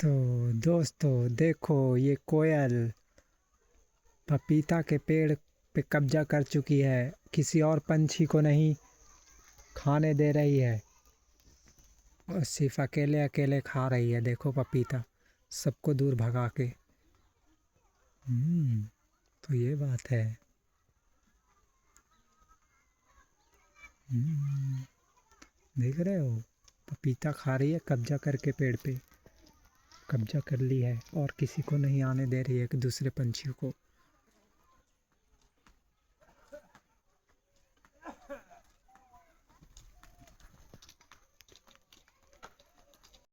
तो दोस्तों देखो, ये कोयल पपीता के पेड़ पे कब्जा कर चुकी है। किसी और पंछी को नहीं खाने दे रही है और सिर्फ अकेले अकेले खा रही है। देखो पपीता, सबको दूर भगा के। तो ये बात है। देख रहे हो, पपीता खा रही है कब्जा करके, पेड़ पे कब्जा कर ली है और किसी को नहीं आने दे रही है, कि दूसरे पंछियों को।